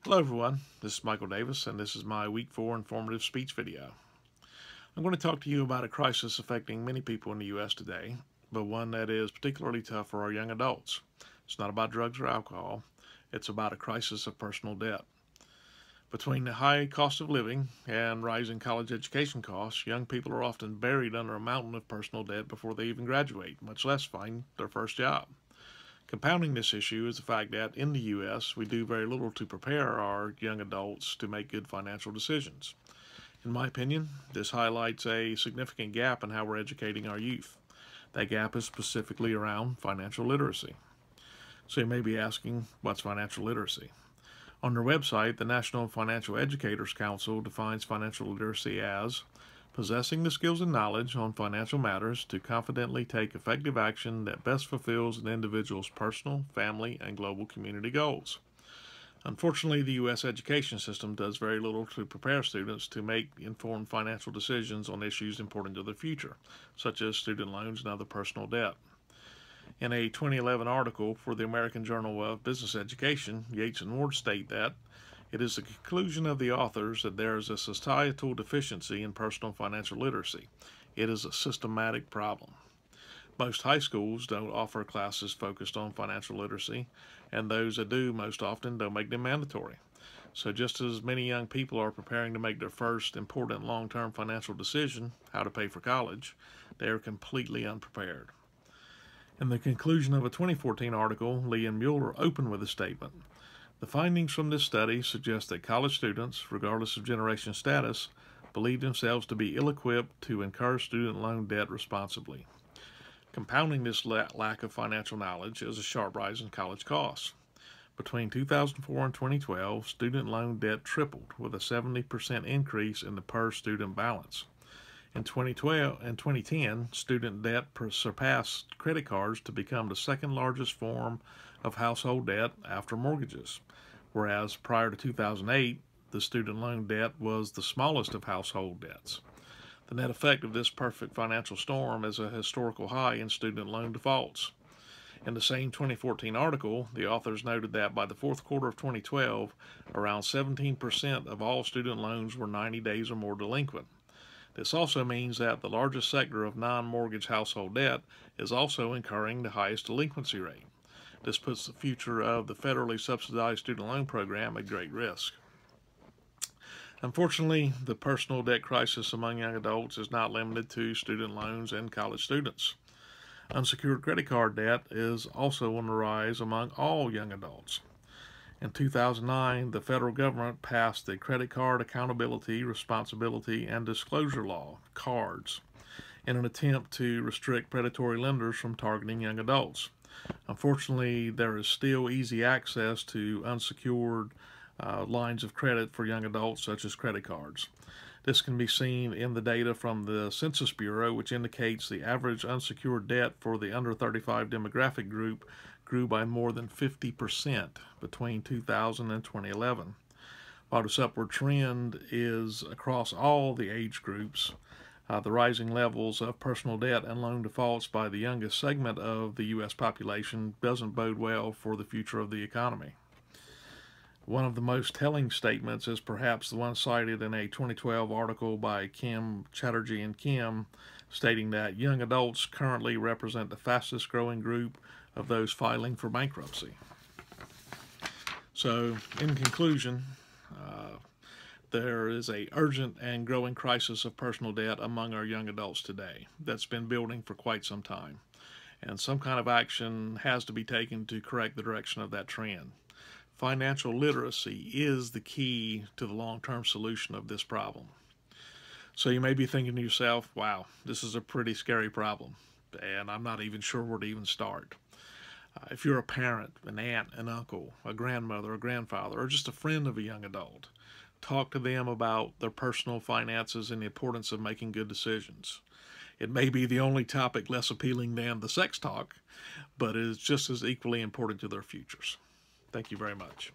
Hello everyone, this is Michael Davis and this is my Week 4 informative speech video. I'm going to talk to you about a crisis affecting many people in the U.S. today, but one that is particularly tough for our young adults. It's not about drugs or alcohol, it's about a crisis of personal debt. Between the high cost of living and rising college education costs, young people are often buried under a mountain of personal debt before they even graduate, much less find their first job. Compounding this issue is the fact that in the U.S. we do very little to prepare our young adults to make good financial decisions. In my opinion, this highlights a significant gap in how we're educating our youth. That gap is specifically around financial literacy. So you may be asking, what's financial literacy? On their website, the National Financial Educators Council defines financial literacy as possessing the skills and knowledge on financial matters to confidently take effective action that best fulfills an individual's personal, family, and global community goals. Unfortunately, the U.S. education system does very little to prepare students to make informed financial decisions on issues important to their future, such as student loans and other personal debt. In a 2011 article for the American Journal of Business Education, Yates and Ward state that it is the conclusion of the authors that there is a societal deficiency in personal financial literacy. It is a systematic problem. Most high schools don't offer classes focused on financial literacy, and those that do most often don't make them mandatory. So just as many young people are preparing to make their first important long-term financial decision, how to pay for college, they are completely unprepared. In the conclusion of a 2014 article, Lee and Mueller opened with a statement. The findings from this study suggest that college students, regardless of generation status, believe themselves to be ill-equipped to incur student loan debt responsibly. Compounding this lack of financial knowledge is a sharp rise in college costs. Between 2004 and 2012, student loan debt tripled, with a 70% increase in the per-student balance. In 2010, student debt surpassed credit cards to become the second largest form of household debt after mortgages, whereas prior to 2008, the student loan debt was the smallest of household debts. The net effect of this perfect financial storm is a historical high in student loan defaults. In the same 2014 article, the authors noted that by the fourth quarter of 2012, around 17% of all student loans were 90 days or more delinquent. This also means that the largest sector of non-mortgage household debt is also incurring the highest delinquency rate. This puts the future of the federally subsidized student loan program at great risk. Unfortunately, the personal debt crisis among young adults is not limited to student loans and college students. Unsecured credit card debt is also on the rise among all young adults. In 2009, the federal government passed the Credit Card Accountability, Responsibility, and Disclosure Law, CARDS, in an attempt to restrict predatory lenders from targeting young adults. Unfortunately, there is still easy access to unsecured lines of credit for young adults, such as credit cards. This can be seen in the data from the Census Bureau, which indicates the average unsecured debt for the under 35 demographic group grew by more than 50% between 2000 and 2011. While this upward trend is across all the age groups, the rising levels of personal debt and loan defaults by the youngest segment of the U.S. population doesn't bode well for the future of the economy. One of the most telling statements is perhaps the one cited in a 2012 article by Kim Chatterjee and Kim, stating that young adults currently represent the fastest growing group of those filing for bankruptcy. So, in conclusion, there is an urgent and growing crisis of personal debt among our young adults today that's been building for quite some time, and some kind of action has to be taken to correct the direction of that trend. Financial literacy is the key to the long-term solution of this problem. So you may be thinking to yourself, wow, this is a pretty scary problem, and I'm not even sure where to even start. If you're a parent, an aunt, an uncle, a grandmother, a grandfather, or just a friend of a young adult, talk to them about their personal finances and the importance of making good decisions. It may be the only topic less appealing than the sex talk, but it is just as equally important to their futures. Thank you very much.